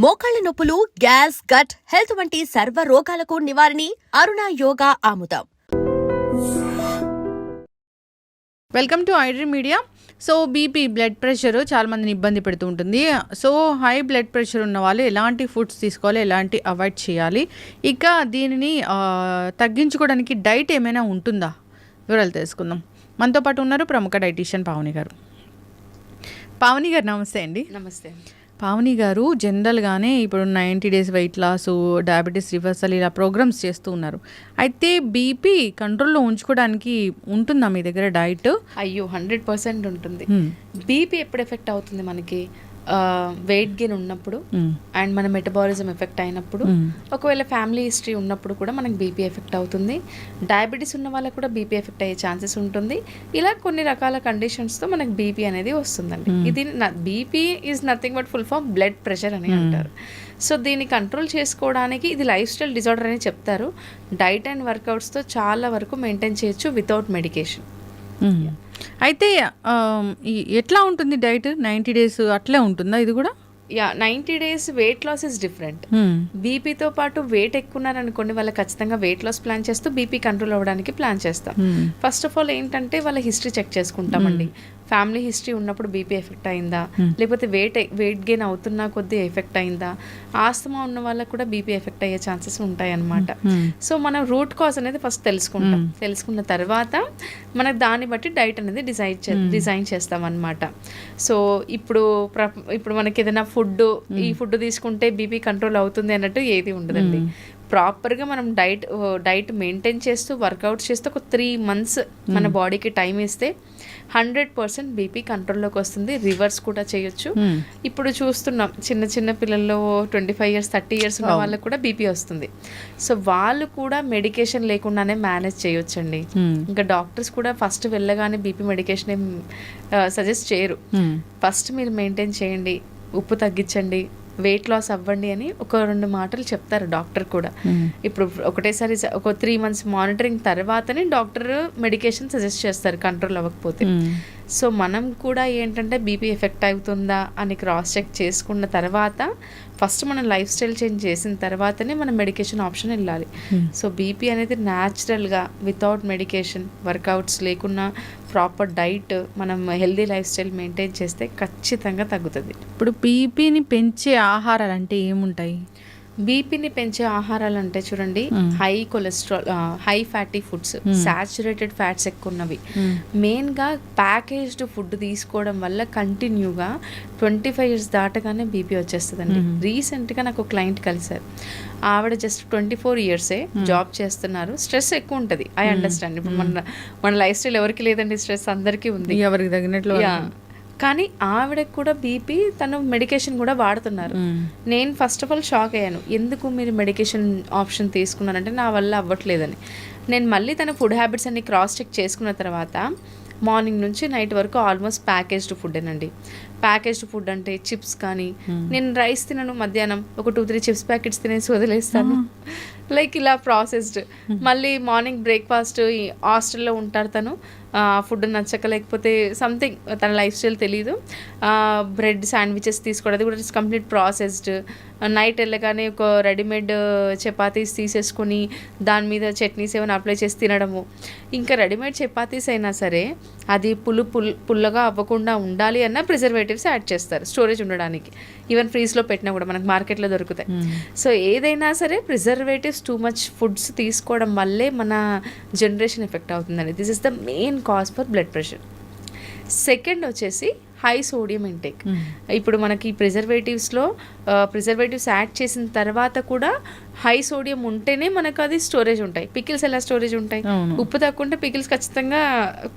మోకాళ్ల నొప్పులు, gas, gut health వంటి సర్వ రోగాలకు నివారణి అరుణ యోగా ఆముదం. Welcome to iDream media. So BP, blood pressure చాలా మందిని ఇబ్బంది పెడుతూ ఉంటుంది. సో హై బ్లడ్ ప్రెషర్ ఉన్న వాళ్ళు ఎలాంటి ఫుడ్స్ తీసుకోవాలి, ఎలాంటి అవాయిడ్ చేయాలి, ఇక దీనిని తగ్గించుకోవడానికి డైట్ ఏమైనా ఉంటుందా, వివరాలు తెలుసుకుందాం. మనతో పాటు ఉన్నారు ప్రముఖ డైటీషియన్ పావని గారు. పావని గారు నమస్తే అండి. నమస్తే. పావని గారు జనరల్గానే ఇప్పుడు 90 days weight loss, diabetes reversal ఇలా ప్రోగ్రామ్స్ చేస్తూ ఉన్నారు. అయితే బీపీ కంట్రోల్లో ఉంచుకోవడానికి ఉంటుందా మీ దగ్గర డైట్? అయ్యో 100% ఉంటుంది. బీపీ ఎప్పుడు ఎఫెక్ట్ అవుతుంది మనకి? వెయిట్ గెయిన్ ఉన్నప్పుడు అండ్ మన మెటబాలిజం ఎఫెక్ట్ అయినప్పుడు, ఒకవేళ ఫ్యామిలీ హిస్టరీ ఉన్నప్పుడు కూడా మనకి బీపీ ఎఫెక్ట్ అవుతుంది. డయాబెటీస్ ఉన్న వాళ్ళకి కూడా బీపీ ఎఫెక్ట్ అయ్యే ఛాన్సెస్ ఉంటుంది. ఇలా కొన్ని రకాల కండిషన్స్తో మనకి బీపీ అనేది వస్తుందండి. ఇది BP is nothing but full form blood pressure అని అంటారు. సో దీన్ని కంట్రోల్ చేసుకోవడానికి ఇది లైఫ్ స్టైల్ డిజార్డర్ అని చెప్తారు. డైట్ అండ్ వర్కౌట్స్తో చాలా వరకు మెయింటైన్ చేయొచ్చు వితౌట్ మెడికేషన్. అయితే ఎట్లా ఉంటుంది డైట్? 90 days అట్లే ఉంటుందా ఇది కూడా? 90 days weight loss is different. బీపీతో పాటు వెయిట్ ఎక్కున్నారనుకోండి, వాళ్ళకి ఖచ్చితంగా వెయిట్ లాస్ ప్లాన్ చేస్తూ బీపీ కంట్రోల్ అవ్వడానికి ప్లాన్ చేస్తాం. ఫస్ట్ ఆఫ్ ఆల్ ఏంటంటే వాళ్ళ హిస్టరీ చెక్ చేసుకుంటామండి. ఫ్యామిలీ హిస్టరీ ఉన్నప్పుడు బీపీ ఎఫెక్ట్ అయిందా, లేకపోతే వెయిట్ గెయిన్ అవుతున్నా కొద్దీ ఎఫెక్ట్ అయిందా, ఆస్తమా ఉన్న వాళ్ళకి కూడా బీపీ ఎఫెక్ట్ అయ్యే ఛాన్సెస్ ఉంటాయి అన్నమాట. సో మనం రూట్ కాజ్ అనేది ఫస్ట్ తెలుసుకుంటాం. తెలుసుకున్న తర్వాత మనకు దాన్ని బట్టి డైట్ అనేది డిజైన్ చేస్తాం అన్నమాట. సో ఇప్పుడు మనకి ఏదైనా ఈ ఫుడ్ తీసుకుంటే బీపీ కంట్రోల్ అవుతుంది అన్నట్టు ఏది ఉండదండి. ప్రాపర్గా మనం డైట్ మెయింటైన్ చేస్తూ వర్కౌట్స్ చేస్తూ ఒక 3 months మన బాడీకి టైం ఇస్తే 100% బీపీ కంట్రోల్లోకి వస్తుంది. రివర్స్ కూడా చేయొచ్చు. ఇప్పుడు చూస్తున్నాం చిన్న చిన్న పిల్లల్లో 25 years 30 years ఉన్న వాళ్ళకి కూడా బీపీ వస్తుంది. సో వాళ్ళు కూడా మెడికేషన్ లేకుండానే మేనేజ్ చేయొచ్చండి. ఇంకా డాక్టర్స్ కూడా ఫస్ట్ వెళ్ళగానే బీపీ మెడికేషన్ ఏం సజెస్ట్ చేయరు. ఫస్ట్ మీరు మెయింటైన్ చేయండి, ఉప్పు తగ్గించండి, వెయిట్ లాస్ అవ్వండి అని ఒక 2 మాటలు చెప్తారు డాక్టర్ కూడా. ఇప్పుడు ఒకటేసారి ఒక 3 months మానిటరింగ్ తర్వాతనే డాక్టర్ మెడికేషన్ సజెస్ట్ చేస్తారు కంట్రోల్ అవ్వకపోతే. సో మనం కూడా ఏంటంటే బీపీ ఎఫెక్ట్ అవుతుందా అని క్రాస్ చెక్ చేసుకున్న తర్వాత ఫస్ట్ మనం లైఫ్ స్టైల్ చేంజ్ చేసిన తర్వాతనే మనం మెడికేషన్ ఆప్షన్ వెళ్ళాలి. సో బీపీ అనేది న్యాచురల్గా వితౌట్ మెడికేషన్, వర్కౌట్స్ లేకున్నా ప్రాపర్ డైట్, మనం హెల్దీ లైఫ్ స్టైల్ మెయింటైన్ చేస్తే ఖచ్చితంగా తగ్గుతుంది. ఇప్పుడు బీపీని పెంచే ఆహారాలు అంటే ఏముంటాయి? బీపీని పెంచే ఆహారాలు అంటే చూడండి, high cholesterol, high fatty foods, saturated fats ఎక్కువ ఉన్నవి, మెయిన్గా ప్యాకేజ్డ్ ఫుడ్ తీసుకోవడం వల్ల కంటిన్యూగా 25 years దాటగానే బీపీ వచ్చేస్తుందండి. రీసెంట్గా నాకు క్లయింట్ కలిసారు. ఆవిడ జస్ట్ 24 years జాబ్ చేస్తున్నారు. స్ట్రెస్ ఎక్కువ ఉంటుంది, ఐ అండర్స్టాండ్. ఇప్పుడు మన లైఫ్ స్టైల్ ఎవరికి లేదండి, స్ట్రెస్ అందరికీ ఉంది, ఎవరికి తగినట్లు. కానీ ఆవిడకి కూడా బీపీ, తను మెడికేషన్ కూడా వాడుతున్నారు. నేను ఫస్ట్ ఆఫ్ ఆల్ షాక్ అయ్యాను, ఎందుకు మీరు మెడికేషన్ ఆప్షన్ తీసుకున్నారంటే నా వల్ల అవ్వట్లేదని. నేను మళ్ళీ తన ఫుడ్ హ్యాబిట్స్ అన్ని క్రాస్ చెక్ చేసుకున్న తర్వాత మార్నింగ్ నుంచి నైట్ వరకు ఆల్మోస్ట్ ప్యాకేజ్డ్ ఫుడ్డేనండి. ప్యాకేజ్డ్ ఫుడ్ అంటే చిప్స్ కానీ, నేను రైస్ తినను, మధ్యాహ్నం ఒక 2-3 చిప్స్ ప్యాకెట్స్ తినేసి వదిలేస్తాను. లైక్ ఇలా ప్రాసెస్డ్. మళ్ళీ మార్నింగ్ బ్రేక్ఫాస్ట్, హాస్టల్లో ఉంటారు తను, ఫుడ్ నచ్చక లేకపోతే సంథింగ్ తన లైఫ్ స్టైల్ తెలీదు, బ్రెడ్ శాండ్విచెస్ తీసుకోవడం, అది కూడా కంప్లీట్ ప్రాసెస్డ్. నైట్ వెళ్ళగానే ఒక రెడీమేడ్ చపాతీస్ తీసేసుకొని దాని మీద చట్నీస్ ఏమైనా అప్లై చేసి తినడము. ఇంకా రెడీమేడ్ చపాతీస్ అయినా సరే అది పుల్లగా అవ్వకుండా ఉండాలి అన్న ప్రిజర్వేటివ్స్ యాడ్ చేస్తారు స్టోరేజ్ ఉండడానికి. ఈవెన్ ఫ్రీజ్లో పెట్టినా కూడా మనకు మార్కెట్లో దొరుకుతాయి. సో ఏదైనా సరే ప్రిజర్వేటివ్స్, టూ మచ్ ఫుడ్స్ తీసుకోవడం వల్లే మన జనరేషన్ ఎఫెక్ట్ అవుతుందండి. This is the main cause for blood pressure. Second వచ్చేసి హై సోడియం ఇంటేక్. ఇప్పుడు మనకి ప్రిజర్వేటివ్స్ యాడ్ చేసిన తర్వాత కూడా హై సోడియం ఉంటేనే మనకు అది స్టోరేజ్ ఉంటాయి. పికిల్స్ ఎలా స్టోరేజ్ ఉంటాయి? ఉప్పు తక్కువ ఉంటే పికిల్స్ ఖచ్చితంగా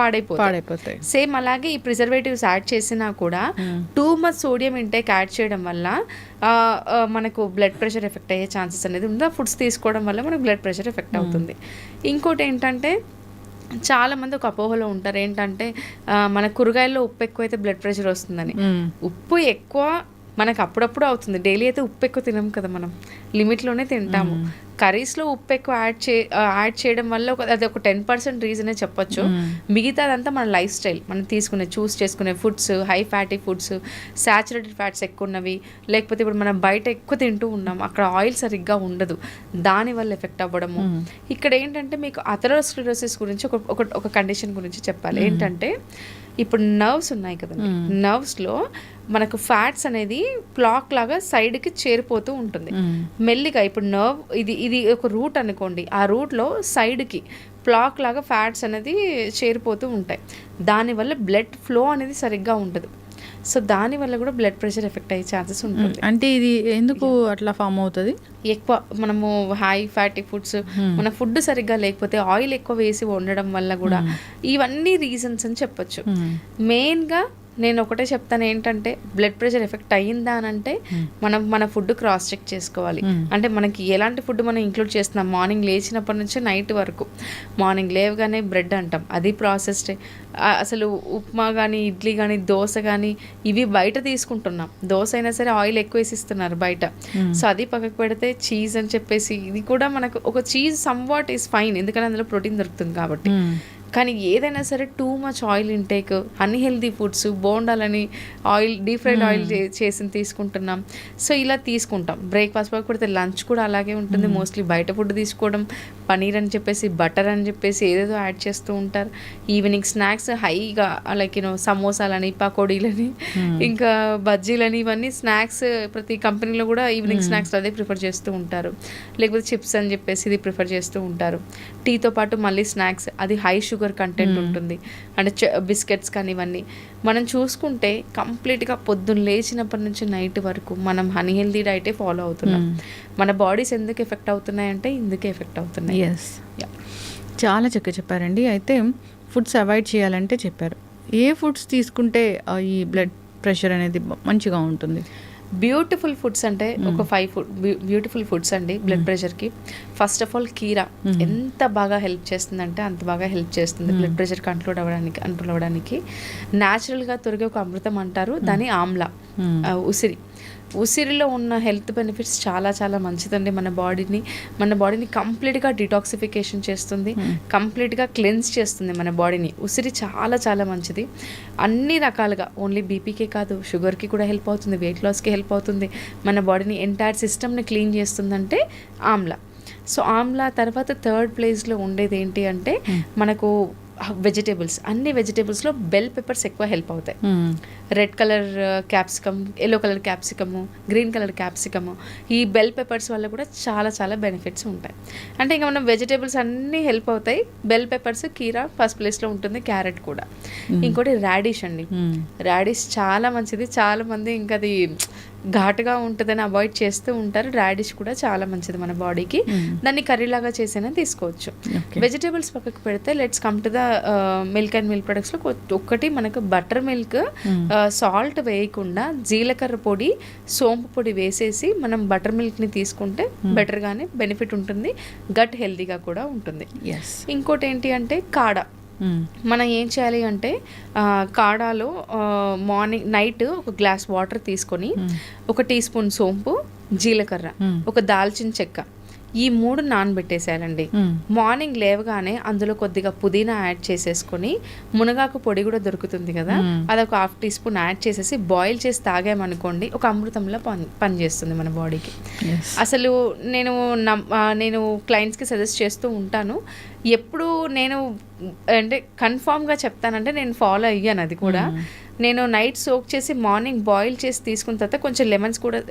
పాడైపోతాయి. సేమ్ అలాగే ఈ ప్రిజర్వేటివ్స్ యాడ్ చేసినా కూడా too much sodium intake add చేయడం వల్ల మనకు బ్లడ్ ప్రెషర్ ఎఫెక్ట్ అయ్యే ఛాన్సెస్ అనేది ఉంది. ఫుడ్స్ తీసుకోవడం వల్ల మనకు బ్లడ్ ప్రెషర్ ఎఫెక్ట్ అవుతుంది. ఇంకోటి ఏంటంటే, చాలామంది ఒక అపోహలో ఉంటారు ఏంటంటే, మన కూరగాయల్లో ఉప్పు ఎక్కువైతే బ్లడ్ ప్రెషర్ వస్తుందని. ఉప్పు ఎక్కువ మనకు అప్పుడప్పుడు అవుతుంది, డైలీ అయితే ఉప్పు ఎక్కువ తినం కదా, మనం లిమిట్లోనే తింటాము. కర్రీస్లో ఉప్పు ఎక్కువ యాడ్ చేయడం వల్ల అది ఒక 10% రీజనే చెప్పొచ్చు. మిగతాదంతా మన లైఫ్ స్టైల్, మనం చూస్ చేసుకునే foods, high fatty foods, saturated fats ఎక్కువ ఉన్నవి, లేకపోతే ఇప్పుడు మనం బయట ఎక్కువ తింటూ ఉన్నాం, అక్కడ ఆయిల్ సరిగ్గా ఉండదు, దానివల్ల ఎఫెక్ట్ అవ్వడము. ఇక్కడ ఏంటంటే మీకు అథెరోస్క్లెరోసిస్ గురించి ఒక కండిషన్ గురించి చెప్పాలి. ఏంటంటే ఇప్పుడు నర్వ్స్ ఉన్నాయి కదండి, నర్వ్స్లో మనకు ఫ్యాట్స్ అనేది ప్లాక్ లాగా సైడ్కి చేరిపోతూ ఉంటుంది మెల్లిగా. ఇప్పుడు నర్వ్ ఇది ఒక రూట్ అనుకోండి, ఆ రూట్లో సైడ్కి ప్లాక్ లాగా ఫ్యాట్స్ అనేది చేరిపోతూ ఉంటాయి. దానివల్ల బ్లడ్ ఫ్లో అనేది సరిగ్గా ఉండదు. సో దానివల్ల కూడా బ్లడ్ ప్రెషర్ ఎఫెక్ట్ అయ్యే ఛాన్సెస్ ఉంటుంది. అంటే ఇది ఎందుకు అట్లా ఫామ్ అవుతుంది? ఎక్కువ మనము హై ఫ్యాటీ ఫుడ్స్, మన ఫుడ్ సరిగ్గా లేకపోతే, ఆయిల్ ఎక్కువ వేసి వండడం వల్ల కూడా ఇవన్నీ రీజన్స్ అని చెప్పొచ్చు. మెయిన్గా నేను ఒకటే చెప్తాను ఏంటంటే, బ్లడ్ ప్రెషర్ ఎఫెక్ట్ అయ్యిందా అని అంటే మనం మన ఫుడ్ క్రాస్ చెక్ చేసుకోవాలి. అంటే మనకి ఎలాంటి ఫుడ్ మనం ఇంక్లూడ్ చేస్తున్నాం, మార్నింగ్ లేచినప్పటి నుంచి నైట్ వరకు. మార్నింగ్ లేవగానే బ్రెడ్ అంటాం, అది ప్రాసెస్డ్. అసలు ఉప్మా కానీ, ఇడ్లీ కానీ, దోశ కానీ ఇవి బయట తీసుకుంటున్నాం. దోశ అయినా సరే ఆయిల్ ఎక్కువ వేసిస్తున్నారు బయట. సో అది పక్కకు పెడితే చీజ్ అని చెప్పేసి, ఇది కూడా మనకు ఒక cheese somewhat is fine, ఎందుకంటే అందులో ప్రోటీన్ దొరుకుతుంది కాబట్టి. కానీ ఏదైనా సరే too much oil intake, unhealthy foods, బోండాలని ఆయిల్, డీప్ ఫ్రైడ్ ఆయిల్ చేసి తీసుకుంటున్నాం. సో ఇలా తీసుకుంటాం. బ్రేక్ఫాస్ట్ పక్క పెడితే లంచ్ కూడా అలాగే ఉంటుంది. మోస్ట్లీ బయట ఫుడ్ తీసుకోవడం, పనీర్ అని చెప్పేసి, బటర్ అని చెప్పేసి ఏదేదో యాడ్ చేస్తూ ఉంటారు. ఈవినింగ్ స్నాక్స్ హైగా లైక్ సమోసాలని, పకోడీలని, ఇంకా బజ్జీలని, ఇవన్నీ స్నాక్స్ ప్రతి కంపెనీలో కూడా ఈవినింగ్ స్నాక్స్ అదే ప్రిఫర్ చేస్తూ ఉంటారు. లేకపోతే చిప్స్ అని చెప్పేసి ఇది ప్రిఫర్ చేస్తూ ఉంటారు. టీతో పాటు మళ్ళీ స్నాక్స్, అది హై షుగర్ కంటెంట్ ఉంటుంది. అంటే బిస్కెట్స్ కానీ ఇవన్నీ మనం చూసుకుంటే కంప్లీట్గా పొద్దున్న లేచినప్పటి నుంచి నైట్ వరకు మనం అన్హెల్దీ డైటే ఫాలో అవుతున్నాం. మన బాడీస్ ఎందుకు ఎఫెక్ట్ అవుతున్నాయంటే ఇందుకే ఎఫెక్ట్ అవుతున్నాయి. చాలా చక్కగా చెప్పారండి. అయితే ఫుడ్స్ అవాయిడ్ చేయాలంటే చెప్పారు. ఏ ఫుడ్స్ తీసుకుంటే ఈ బ్లడ్ ప్రెషర్ అనేది మంచిగా ఉంటుంది? బ్యూటిఫుల్ ఫుడ్స్ అంటే ఒక 5 బ్యూటిఫుల్ ఫుడ్స్ అండి బ్లడ్ ప్రెషర్కి. ఫస్ట్ ఆఫ్ ఆల్ కీరా ఎంత బాగా హెల్ప్ చేస్తుందంటే అంత బాగా హెల్ప్ చేస్తుంది బ్లడ్ ప్రెషర్ కంట్రోల్ అవ్వడానికి. న్యాచురల్గా దొరికే ఒక అమృతం అంటారు దాని ఆమ్లా, ఉసిరిలో ఉన్న హెల్త్ బెనిఫిట్స్ చాలా చాలా మంచిదండి. మన బాడీని కంప్లీట్గా డిటాక్సిఫికేషన్ చేస్తుంది, కంప్లీట్గా క్లెన్స్ చేస్తుంది మన బాడీని. ఉసిరి చాలా చాలా మంచిది అన్ని రకాలుగా. ఓన్లీ బీపీకే కాదు, షుగర్కి కూడా హెల్ప్ అవుతుంది, వెయిట్ లాస్కి హెల్ప్ అవుతుంది, మన బాడీని ఎంటైర్ సిస్టమ్ని క్లీన్ చేస్తుందంటే ఆమ్లా. సో ఆమ్లా తర్వాత థర్డ్ ప్లేస్లో ఉండేది ఏంటి అంటే మనకు వెజిటేబుల్స్. అన్ని వెజిటేబుల్స్లో బెల్ పెప్పర్స్ ఎక్కువ హెల్ప్ అవుతాయి. Red colour capsicum, yellow colour capsicum, green colour capsicum, ఈ బెల్ పెప్పర్స్ వల్ల కూడా చాలా చాలా బెనిఫిట్స్ ఉంటాయి. అంటే ఇంకా మనం వెజిటేబుల్స్ అన్నీ హెల్ప్ అవుతాయి. బెల్ పెప్పర్స్, కీరా ఫస్ట్ ప్లేస్లో ఉంటుంది, క్యారెట్ కూడా. ఇంకోటి రాడిష్ అండి, రాడిష్ చాలా మంచిది. చాలా మంది ఇంకా అది ఘాటుగా ఉంటుందని అవాయిడ్ చేస్తూ ఉంటారు. రాడిష్ కూడా చాలా మంచిది మన బాడీకి. దాన్ని కర్రీలాగా చేసైనా తీసుకోవచ్చు. వెజిటేబుల్స్ పక్కకు పెడితే let's come to the milk and milk ప్రొడక్ట్స్లో ఒకటి మనకు బటర్ మిల్క్, సాల్ట్ వేయకుండా జీలకర్ర పొడి, సోంపు పొడి వేసేసి మనం బటర్ మిల్క్ని తీసుకుంటే బెటర్గానే బెనిఫిట్ ఉంటుంది, గట్ హెల్తీగా కూడా ఉంటుంది. ఇంకోటి ఏంటి అంటే కాడ. మనం ఏం చేయాలి అంటే కాడాలో నైట్ ఒక గ్లాస్ వాటర్ తీసుకొని 1 టీ స్పూన్ సోంపు, జీలకర్ర, ఒక దాల్చిన చెక్క, ఈ 3 నానబెట్టేసేయాలండి. మార్నింగ్ లేవగానే అందులో కొద్దిగా పుదీనా యాడ్ చేసేసుకొని, మునగాకు పొడి కూడా దొరుకుతుంది కదా, అదొక 1/2 టీ స్పూన్ యాడ్ చేసేసి బాయిల్ చేసి తాగామనుకోండి, ఒక అమృతంలో పనిచేస్తుంది మన బాడీకి. అసలు నేను క్లయింట్స్కి సజెస్ట్ చేస్తూ ఉంటాను. ఎప్పుడు నేను అంటే కన్ఫామ్గా చెప్తానంటే నేను ఫాలో అయ్యాను అది కూడా. నేను నైట్ సోక్ చేసి మార్నింగ్ బాయిల్ చేసి తీసుకున్న తర్వాత కొంచెం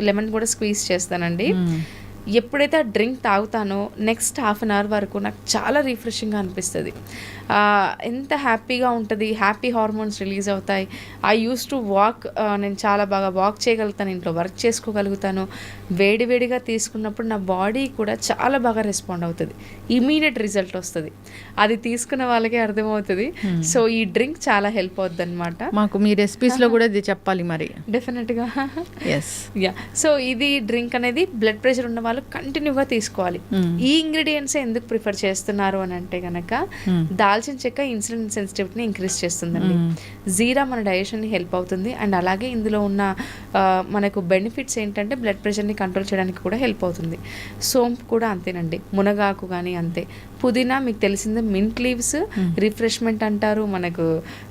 లెమన్ కూడా స్క్వీజ్ చేస్తానండి. ఎప్పుడైతే ఆ డ్రింక్ తాగుతానో నెక్స్ట్ హాఫ్ అన్ అవర్ వరకు నాకు చాలా రిఫ్రెషింగ్గా అనిపిస్తుంది. ఎంత హ్యాపీగా ఉంటుంది, హ్యాపీ హార్మోన్స్ రిలీజ్ అవుతాయి. ఐ యూస్ టు వాక్, నేను చాలా బాగా వాక్ చేయగలుగుతాను, ఇంట్లో వర్క్ చేసుకోగలుగుతాను. వేడివేడిగా తీసుకున్నప్పుడు నా బాడీ కూడా చాలా బాగా రెస్పాండ్ అవుతుంది, ఇమీడియట్ రిజల్ట్ వస్తుంది. అది తీసుకున్న వాళ్ళకే అర్థమవుతుంది. సో ఈ డ్రింక్ చాలా హెల్ప్ అవుతుంది అనమాట. మాకు మీ రెసిపీస్లో కూడా ఇది చెప్పాలి మరి. డెఫినెట్గా. యా. సో ఇది డ్రింక్ అనేది బ్లడ్ ప్రెషర్ ఉన్న వాళ్ళు వాళ్ళు కంటిన్యూగా తీసుకోవాలి. ఈ ఇంగ్రీడియంట్స్ ఎందుకు ప్రిఫర్ చేస్తున్నారు అని అంటే కనుక దాల్చిన చెక్క ఇన్సులిన్ సెన్సిటివిటీని ఇంక్రీజ్ చేస్తుందండి. జీరా మన డైజెషన్ని హెల్ప్ అవుతుంది. అండ్ అలాగే ఇందులో ఉన్న మనకు బెనిఫిట్స్ ఏంటంటే బ్లడ్ ప్రెషర్ని కంట్రోల్ చేయడానికి కూడా హెల్ప్ అవుతుంది. సోంపు కూడా అంతేనండి, మునగాకు కానీ అంతే. పుదీనా మీకు తెలిసిందే, మింట్ లీవ్స్ రిఫ్రెష్మెంట్ అంటారు, మనకు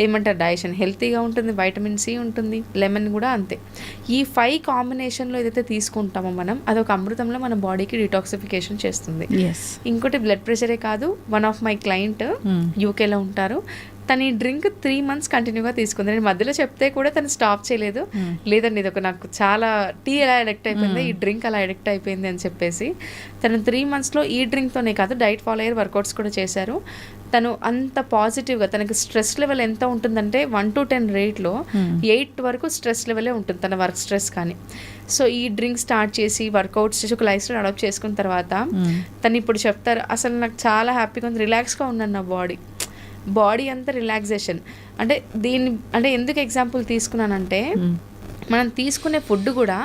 ఏమంటారు డైజెషన్ హెల్తీగా ఉంటుంది, వైటమిన్ సి ఉంటుంది, లెమన్ కూడా అంతే. ఈ 5 కాంబినేషన్లో ఏదైతే తీసుకుంటామో మనం అదొక అమృతంలో మన బాడీకి డిటాక్సిఫికేషన్ చేస్తుంది. ఇంకోటి బ్లడ్ ప్రెషరే కాదు, వన్ ఆఫ్ మై క్లయింట్ యూకేలో ఉంటారు, తను ఈ డ్రింక్ 3 months కంటిన్యూగా తీసుకుంది. నేను మధ్యలో చెప్తే కూడా తను స్టాప్ చేయలేదు. లేదండి ఇది ఒక నాకు చాలా టీ ఎలా అడిక్ట్ అయిపోయింది, ఈ డ్రింక్ అలా అడిక్ట్ అయిపోయింది అని చెప్పేసి తను 3 monthsలో ఈ డ్రింక్తోనే కాదు డైట్ ఫాలో అయ్యారు, వర్కౌట్స్ కూడా చేశారు. తను అంత పాజిటివ్గా, తనకి స్ట్రెస్ లెవెల్ ఎంత ఉంటుందంటే 1 to 10 రేట్లో 8 వరకు స్ట్రెస్ లెవెలే ఉంటుంది తన వర్క్ స్ట్రెస్ కానీ. సో ఈ డ్రింక్ స్టార్ట్ చేసి వర్కౌట్స్ చేసి ఒక లైఫ్ స్టైల్ అడాప్ట్ చేసుకున్న తర్వాత తను ఇప్పుడు చెప్తారు, అసలు నాకు చాలా హ్యాపీగా ఉంది, రిలాక్స్గా ఉన్నాను, నా బాడీ అంతా రిలాక్సేషన్. అంటే దీన్ని అంటే ఎందుకు ఎగ్జాంపుల్ తీసుకున్నానంటే మనం తీసుకునే ఫుడ్ కూడా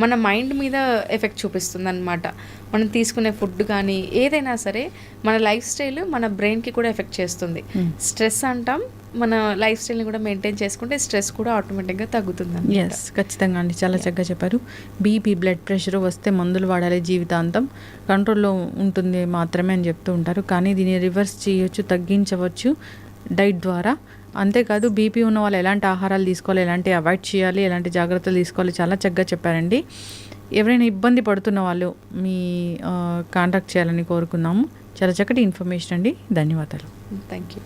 మన మైండ్ మీద ఎఫెక్ట్ చూపిస్తుంది అనమాట. మనం తీసుకునే ఫుడ్ కానీ ఏదైనా సరే మన లైఫ్ స్టైల్ మన బ్రెయిన్కి కూడా ఎఫెక్ట్ చేస్తుంది. స్ట్రెస్ అంటాం, మన లైఫ్ స్టైల్ని కూడా మెయింటైన్ చేసుకుంటే స్ట్రెస్ కూడా ఆటోమేటిక్గా తగ్గుతుంది. ఎస్, ఖచ్చితంగా అండి, చాలా చక్కగా చెప్పారు. బీపీ బ్లడ్ ప్రెషర్ వస్తే మందులు వాడాలి, జీవితాంతం కంట్రోల్లో ఉంటుంది మాత్రమే అని చెప్తూ ఉంటారు. కానీ దీన్ని రివర్స్ చేయొచ్చు, తగ్గించవచ్చు డైట్ ద్వారా. అంతేకాదు బీపీ ఉన్న వాళ్ళు ఎలాంటి ఆహారాలు తీసుకోవాలి, ఎలాంటి అవాయిడ్ చేయాలి, ఎలాంటి జాగ్రత్తలు తీసుకోవాలి, చాలా చక్కగా చెప్పారండి. ఎవరైనా ఇబ్బంది పడుతున్న వాళ్ళు మీ కాంటాక్ట్ చేయాలని కోరుకున్నాము. చాలా చక్కటి ఇన్ఫర్మేషన్ అండి, ధన్యవాదాలు. Thank you.